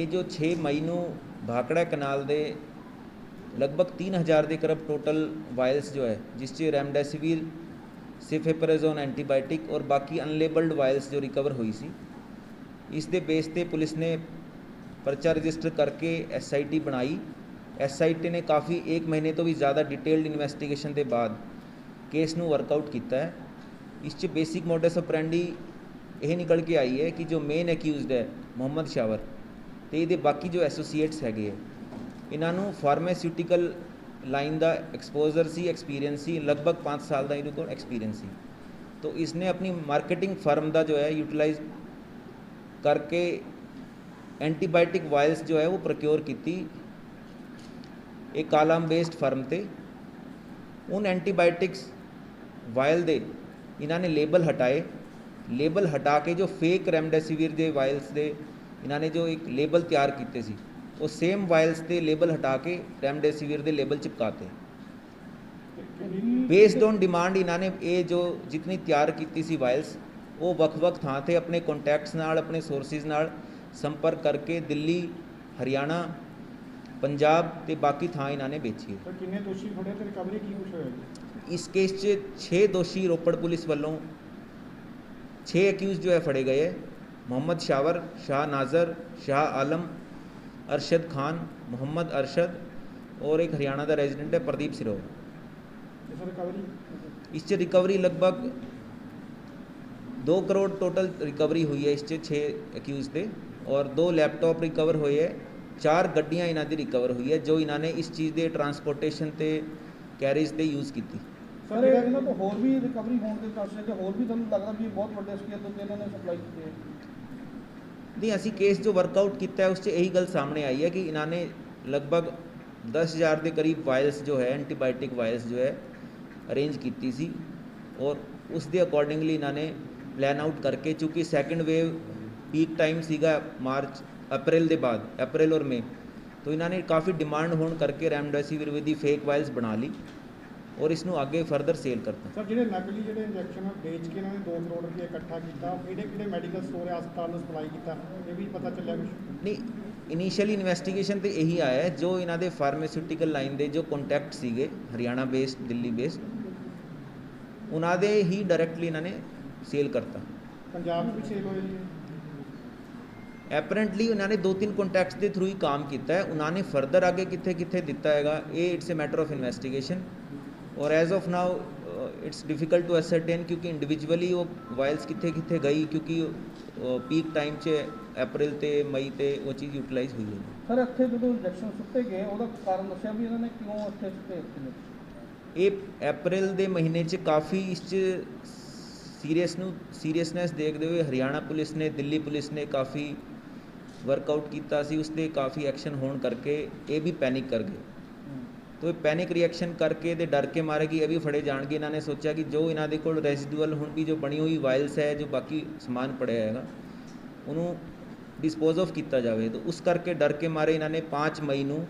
जो 6 मई ਨੂੰ भाखड़ा कनाल ਦੇ लगभग 3000 ਦੇ ਕਰੀਬ टोटल वायल्स जो है जिस 'ਚ ਰੈਮਡੈਸਿविर ਸਿਫੇਪਰਾਜ਼ੋਨ ਐਂਟੀਬਾਇਓਟਿਕ और बाकी अनलेबल्ड वायल्स जो रिकवर हुई सी, इस दे बेस ते पुलिस ने परचा रजिस्टर करके SIT बनाई। SIT ने काफ़ी 1 महीने तो भी ज़्यादा डिटेल्ड इन्वेस्टिगेशन के बाद केस नू वर्कआउट किया है। इस च बेसिक मोडस ऑपरेंडी यह निकल के आई है कि जो मेन एक्यूज़ड है मोहम्मद शावर तो ये बाकी जो एसोसीएट्स हैगे इन्हों फार्मास्यूटिकल लाइन का एक्सपोजर सी, एक्सपीरियंस सी, लगभग 5 साल का इन्होंने को एक्सपीरियंस सी। तो इसने अपनी मार्केटिंग फर्म का जो है यूटिलाइज करके एंटीबायोटिक वायल्स जो है वो प्रोक्योर की एक कालाम बेस्ड फर्म ते। उन एंटीबायोटिक्स वायल दे इन्होंने लेबल हटाए, लेबल हटा के जो फेक रेमडेसिविर के वायल्स दे इन्होंने जो एक लेबल तैयार किए सी, वो सेम वायल्स के लेबल हटा के रेमडेसिविर के लेबल चिपकाते। बेस्ड ऑन डिमांड इन्होंने ये जो जितनी तैयार की सी वायल्स वो वख-वख थां ते अपने कॉन्टैक्ट्स नाल, अपने सोर्सिस नाल संपर्क करके दिल्ली, हरियाणा, पंजाब ते बाकी थां इन्होंने बेची है। कितने दोषी फड़े ते रिकवरी की कुछ होया? इस केस 6 दोषी रोपड़ पुलिस वालों 6 एक्यूज जो है फड़े गए हैं। मोहम्मद शावर, शाह नाजर, शाह आलम, अरशद खान, मोहम्मद अरशद और एक हरियाणा का रेजिडेंट है प्रदीप सिरोह। इस रिकवरी लगभग 2 करोड़ टोटल रिकवरी हुई है। इस 6 एक्यूज थे और 2 लैपटॉप रिकवर हुए है, 4 गड्डियाँ इन्हों की रिकवर हुई है जो इन्होंने इस चीज़ के ट्रांसपोर्टेशन से कैरेज से यूज़ की। सर इन्होंने तो होर भी रिकवरी होने के चांस है, होर भी तुहानूं लगदा भी बहुत बड़े स्केल ते इन्होंने सप्लाई की है? नहीं, असी केस जो वर्कआउट किया है उस यही गल सामने आई है कि इन्होंने लगभग 10,000 के करीब वायल्स जो है एंटीबायोटिक वायल्स जो है अरेंज की सी और उस दे अकॉर्डिंगली इन्होंने प्लान आउट करके, चूँकि सैकेंड वेव पीक टाइम सीगा मार्च अप्रैल के बाद, अप्रैल और मई, तो इन्होंने काफ़ी डिमांड होने करके रेमडेसिविर दी फेक वायल्स बना ली और इसनों आगे फर्दर सेल करता। सर जो नकली जो इंजैक्शन बेच के इन्होंने 2 करोड़ रुपये इकट्ठा किया, कि मैडिकल स्टोर अस्पताल में सप्लाई किया, ये भी पता चलिया कुछ? नहीं, इनीशियली इन्वेस्टिगेशन तो यही आया है जो इन्होंने फार्मास्यूटिकल लाइन के जो कॉन्टैक्ट सीगे हरियाणा बेस्ड, दिल्ली बेस्ड, उन्होंने ही डायरैक्टली इन्होंने सेल करता। पंजाब में भी सेल हो? एपरेंटली उन्होंने 2-3 कॉन्टैक्ट्स के थ्रू ही काम किया है। उन्होंने फर्दर आगे कितने कितने दिता है ये it's a matter of investigation और as of now it's difficult to ascertain क्योंकि इंडिविजुअली वो वायल्स कितने कितने गई क्योंकि पीक टाइम से अप्रैल ते मई ते वो चीज़ यूटिलाइज हुई है। सर इतने जो इंजैक्शन सुट्टे गए उसका कारण दसिया भी इन्होंने क्यों इतने सुट्टे? ये अप्रैल के महीने च काफ़ी इस सीरीयसनैस देखते हुए हरियाणा पुलिस ने, दिल्ली पुलिस ने काफ़ी वर्कआउट किया सी, उससे काफ़ी एक्शन होने करके ये भी पैनिक कर गए। तो ये पैनिक रिएक्शन करके तो डर के मारे कि ये भी फड़े जाएंगे, इन्होंने सोचा कि जो इन्होंने को रेजिडुअल हुण भी जो बनी हुई वायल्स है, जो बाकी समान पड़े हैगा उन्होंने डिस्पोज ऑफ किया जाए। तो उस करके डर के मारे इन्होंने 5 मई को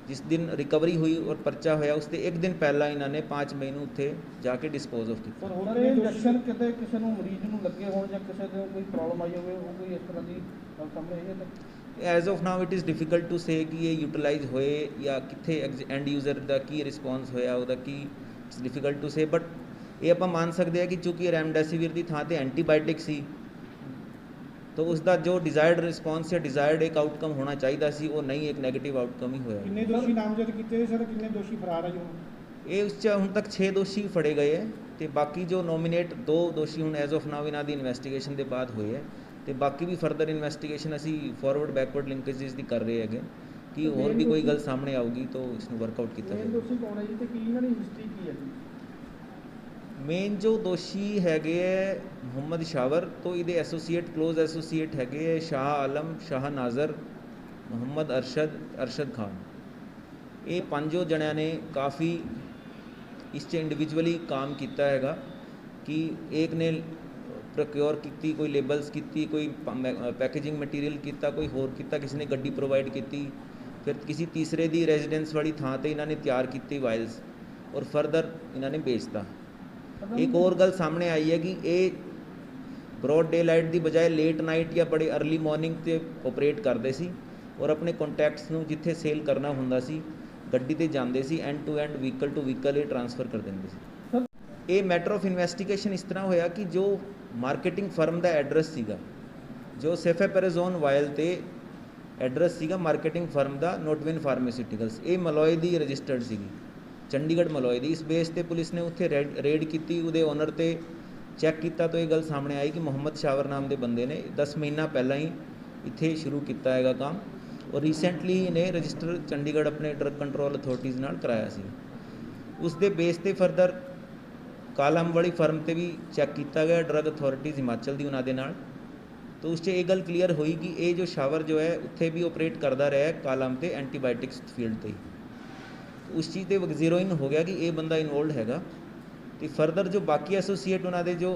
जिस दिन रिकवरी हुई और परचा होया उससे एक दिन पहला इन्होंने 5 मई को उत्थे जाके डिस्पोज ऑफ किया। सर इंजैक्शन कितने किसी मरीज को लगे हो या किसी को कोई प्रॉब्लम आई हो कोई इस तरह की सामने आई है? As of now it is difficult to say कि ये यूटिलाइज होए या कितने एंड यूजर का की रिस्पॉन्स होया उहदा की, इट्स डिफिकल्ट टू से। बट ये आप मान सकते हैं कि चूँकि रेमडेसिविर की थां ते एंटीबायोटिक सी तो उसका जो डिजायर्ड रिस्पॉन्स या डिजायर्ड एक आउटकम होना चाहिए सी वो नहीं, एक नैगेटिव आउटकम ही होया। कितने दोषी नामजद किए सर, कितने दोषी फरार है? ये उस हुण तक 6 दोषी फड़े गए हैं तो बाकी जो नॉमिनेट 2 दोषी हुण एज ऑफ नाउ इन्हां दी इन्वेस्टिगेशन के बाद हुए है तो बाकी भी फर्दर इन्वेस्टिगेशन असी फॉरवर्ड बैकवर्ड लिंकेजेस की कर रहे हैं कि और भी कोई गल सामने आऊगी तो इसमें वर्कआउट किया जाएगा। दोषी कौन है जी ते की इन्हां दी हिस्ट्री की है? मेन जो दोषी हैगे है मोहम्मद शावर, तो ये एसोसीएट क्लोज एसोसीएट हैगे शाह आलम, शाह नाजर, मोहम्मद अरशद, अरशद खान। ये 5 जणियां ने काफ़ी इस इंडिविजुअली काम किया हैगा कि एक ने प्रोक्योर की, कोई लेबल्स की, कोई पैकेजिंग मटीरियल किया, कोई होर किया, किसी ने गड्डी प्रोवाइड की, फिर किसी तीसरे दी रेजिडेंस वाली थां ते इन्होंने तैयार की वायल्स और फर्दर इन्होंने बेचता। एक और गल सामने आई है कि ये ਬਰੋਡ ਡੇ ਲਾਈਟ ਦੀ ਬਜਾਏ ਲੇਟ ਨਾਈਟ ਜਾਂ ਬੜੇ ਅਰਲੀ ਮਾਰਨਿੰਗ 'ਤੇ ਓਪਰੇਟ ਕਰਦੇ ਸੀ ਔਰ ਆਪਣੇ ਕੰਟੈਕਟਸ ਨੂੰ ਜਿੱਥੇ ਸੇਲ ਕਰਨਾ ਹੁੰਦਾ ਸੀ ਗੱਡੀ 'ਤੇ ਜਾਂਦੇ ਸੀ, end to end vehicle to vehicle ਇਹ ਟਰਾਂਸਫਰ ਕਰ ਦਿੰਦੇ ਸੀ। ਇਹ ਮੈਟਰ ਆਫ ਇਨਵੈਸਟੀਗੇਸ਼ਨ ਇਸ ਤਰ੍ਹਾਂ ਹੋਇਆ ਕਿ ਜੋ ਮਾਰਕੀਟਿੰਗ ਫਰਮ ਦਾ ਐਡਰੈਸ ਸੀਗਾ, ਜੋ ਸੈਫੇਪੈਰਾਜ਼ੋਨ ਵਾਇਲ 'ਤੇ ਐਡਰੈਸ ਸੀਗਾ ਮਾਰਕੀਟਿੰਗ ਫਰਮ ਦਾ ਨੋਟਵਿਨ ਫਾਰਮਾਸਿਊਟੀਕਲਸ, ਇਹ ਮਲੋਏ ਦੀ ਰਜਿਸਟਰਡ ਸੀਗੀ, ਚੰਡੀਗੜ੍ਹ ਮਲੋਏ ਦੀ। ਇਸ ਬੇਸ 'ਤੇ ਪੁਲਿਸ ਨੇ ਉੱਥੇ ਰੇਡ ਕੀਤੀ, ਉਹਦੇ ਓਨਰ 'ਤੇ ਚੈੱਕ ਕੀਤਾ ਤਾਂ ਇਹ ਗੱਲ ਸਾਹਮਣੇ ਆਈ ਕਿ ਮੁਹੰਮਦ ਸ਼ਾਵਰ ਨਾਮ ਦੇ ਬੰਦੇ ਨੇ 10 ਮਹੀਨਾ ਪਹਿਲਾਂ ਹੀ ਇੱਥੇ ਸ਼ੁਰੂ ਕੀਤਾ ਹੈਗਾ ਕੰਮ, ਔਰ ਰੀਸੈਂਟਲੀ ਇਹਨੇ ਰਜਿਸਟਰ ਚੰਡੀਗੜ੍ਹ ਆਪਣੇ ਡਰੱਗ ਕੰਟਰੋਲ ਅਥਾਰਟੀਜ਼ ਨਾਲ ਕਰਾਇਆ ਸੀ। ਉਸ ਦੇ ਬੇਸ 'ਤੇ ਫਰਦਰ ਕਾਲਮ ਵਾਲੀ ਫਰਮ 'ਤੇ ਵੀ ਚੈੱਕ ਕੀਤਾ ਗਿਆ ਡਰੱਗ ਅਥਾਰਟੀਜ਼ ਹਿਮਾਚਲ ਦੀ ਉਹਨਾਂ ਦੇ ਨਾਲ, ਤਾਂ ਉਸ 'ਚ ਇਹ ਗੱਲ ਕਲੀਅਰ ਹੋਈ ਕਿ ਇਹ ਜੋ ਸ਼ਾਵਰ ਜੋ ਹੈ ਉੱਥੇ ਵੀ ਆਪਰੇਟ ਕਰਦਾ ਰਿਹਾ ਕਾਲਮ 'ਤੇ ਐਂਟੀਬਾਇਓਟਿਕਸ ਫੀਲਡ 'ਤੇ ਹੀ। ਉਸ ਚੀਜ਼ 'ਤੇ ਜ਼ੀਰੋ ਇਨ ਹੋ ਗਿਆ ਕਿ ਇਹ ਬੰਦਾ ਇਨਵੋਲਡ ਹੈਗਾ। ਅਤੇ ਫਰਦਰ ਜੋ ਬਾਕੀ ਐਸੋਸੀਏਟ ਉਹਨਾਂ ਦੇ ਜੋ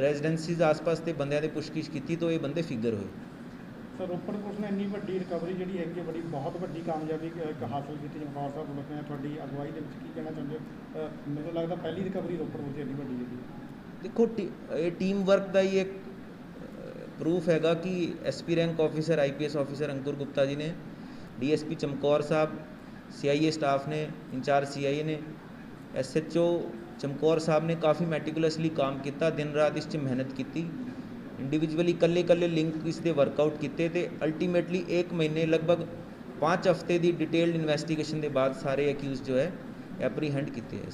ਰੈਜ਼ੀਡੈਂਸੀਜ਼ ਆਸ-ਪਾਸ ਦੇ ਬੰਦਿਆਂ ਦੀ ਪੁੱਛਗਿੱਛ ਕੀਤੀ ਤਾਂ ਇਹ ਬੰਦੇ ਫਿਗਰ ਹੋਏ। ਸਰ ਰੋਪੜ ਪੁਲਿਸ ਨੇ ਇੰਨੀ ਵੱਡੀ ਰਿਕਵਰੀ ਜਿਹੜੀ ਹੈਗੀ ਬੜੀ ਬਹੁਤ ਵੱਡੀ ਕਾਮਯਾਬੀ ਹਾਸਲ ਕੀਤੀ ਚਮਕੌਰ ਸਾਹਿਬ ਪੁਲਿਸ ਨੇ ਤੁਹਾਡੀ ਅਗਵਾਈ ਦੇ ਵਿੱਚ, ਕੀ ਕਹਿਣਾ ਚਾਹੁੰਦੇ ਹੋ? ਮੈਨੂੰ ਲੱਗਦਾ ਪਹਿਲੀ ਰਿਕਵਰੀ ਰੋਪੜ ਪੁਲਿਸ ਦੀ ਇੰਨੀ ਵੱਡੀ ਹੈਗੀ। ਦੇਖੋ ਇਹ ਟੀਮ ਵਰਕ ਦਾ ਹੀ ਇੱਕ ਪ੍ਰੂਫ ਹੈਗਾ ਕਿ SP rank officer IPS officer Ankur Gupta ji ਨੇ, DSP Chamkaur Sahib, CIA staff ਨੇ, ਇੰਚਾਰਜ CIA ਨੇ, SHO ਚਮਕੌਰ ਸਾਹਿਬ ਨੇ ਕਾਫੀ ਮੈਟੀਕੂਲਸਲੀ ਕੰਮ ਕੀਤਾ, ਦਿਨ ਰਾਤ ਇਸ 'ਚ ਮਿਹਨਤ ਕੀਤੀ, ਇੰਡੀਵਿਜੂਅਲੀ ਇਕੱਲੇ ਲਿੰਕ ਇਸ ਦੇ ਵਰਕਆਊਟ ਕੀਤੇ ਅਤੇ ਅਲਟੀਮੇਟਲੀ 1 ਮਹੀਨੇ ਲਗਭਗ 5 ਹਫ਼ਤੇ ਦੀ ਡਿਟੇਲਡ ਇਨਵੈਸਟੀਗੇਸ਼ਨ ਦੇ ਬਾਅਦ ਸਾਰੇ ਅਕਿਊਜ਼ ਜੋ ਹੈ ਐਪਰੀਹੈਂਡ ਕੀਤੇ ਹੈ।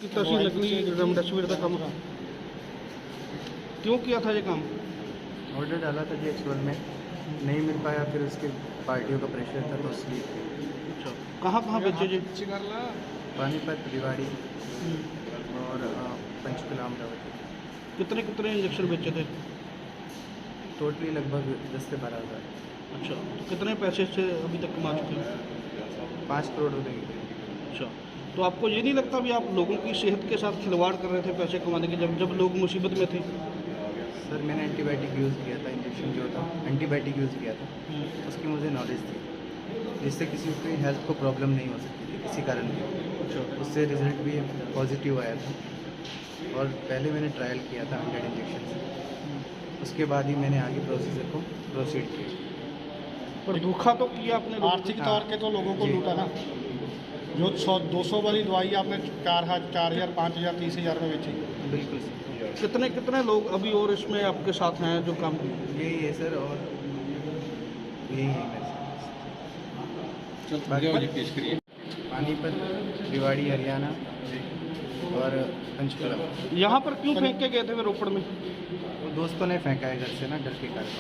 ਕੀਤਾ ਸੀ ਨਕਲੀ रेमडेसिविर का काम क्यों किया था ये काम? ऑर्डर डाला था जी एक्सवन में, नहीं मिल पाया, फिर उसके पार्टियों का प्रेशर था तो इसलिए। अच्छा, कहाँ कहाँ बेचे जी? पानीपत, रेवाड़ी और पंचकुला अमरावती। कितने कितने इंजेक्शन बेचे थे? टोटली लगभग 10 से 12 हज़ार। अच्छा, तो कितने पैसे से अभी तक कमा चुके हैं? 5 करोड़ हो गए। अच्छा, तो आपको ये नहीं लगता भी आप लोगों की सेहत के साथ खिलवाड़ कर रहे थे पैसे कमाने के, जब लोग मुसीबत में थे? सर मैंने एंटीबायोटिक यूज़ किया था, इंजेक्शन जो था एंटीबायोटिक यूज़ किया था, उसकी मुझे नॉलेज थी, जिससे किसी की हेल्थ को प्रॉब्लम नहीं हो सकती थी किसी कारण की। अच्छा, उससे रिजल्ट भी पॉजिटिव आया था और पहले मैंने ट्रायल किया था 100 इंजेक्शन से, उसके बाद ही मैंने आगे प्रोसीजर को प्रोसीड किया। पर धोखा तो किया आपने, आर्थिक तौर के तो लोगों को लूटा ना, जो 200 वाली दवाई आपने 4,000, 5,000, 30,000 में बेची। बिल्कुल सर। कितने कितने लोग अभी और इसमें आपके साथ हैं जो काम? यही है सर, और यही है मेरे पानीपत, रेवाड़ी, हरियाणा और पंचकुला। यहाँ पर क्यों फेंक के गए थे वे रोपड़ में? तो दोस्तों ने फेंका है घर से ना, डर के कारण।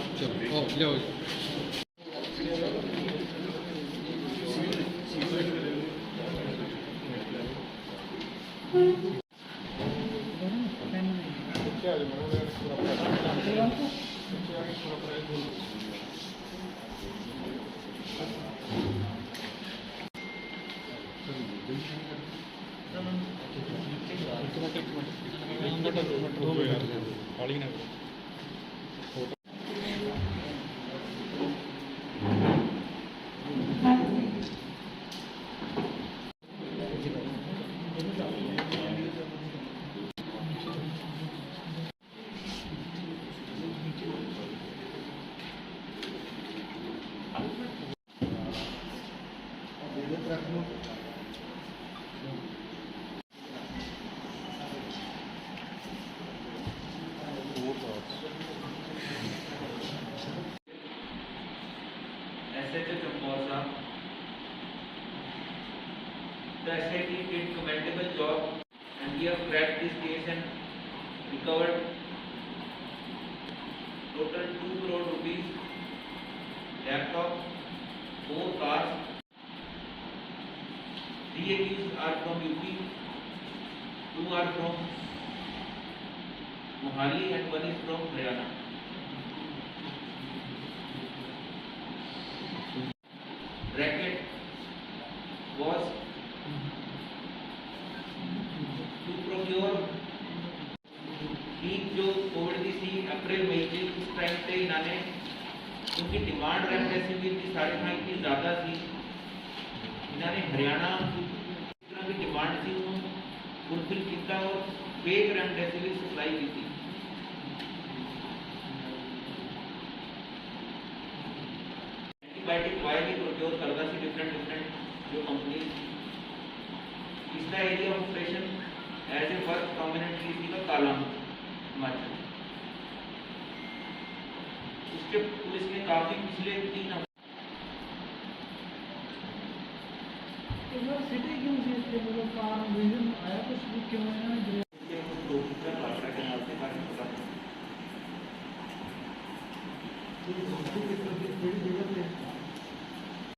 the SIT did commendable job, and we have cracked this case and recovered total 2 crore rupees, laptop, 4 cars. 3 accused are from UP, 2 are from Mohali and 1 is from Haryana. Racket was to procure peak जो Covid की सी अप्रैल मई के उस time पे इन्होंने उनकी demand remdesivir की साढ़े खाई की ज़्यादा थी, इन्होंने हरियाणा इस तरह की डिमांड थी उन्होंने फुलफिल किया और फेक रेमडेसिविर सप्लाई की थी। एंटीबायोटिक वायरली प्रोक्योर करता सी डिफरेंट जो कंपनी इसका area of operation as a work prominently थी का कालाम हिमाचल। उसके पुलिस ने काफी पिछले 3 सिटी क्यों थी इसके मतलब कारण रीजन आया कुछ क्यों है भाखड़ा कैनाल से काफी पता जगह पे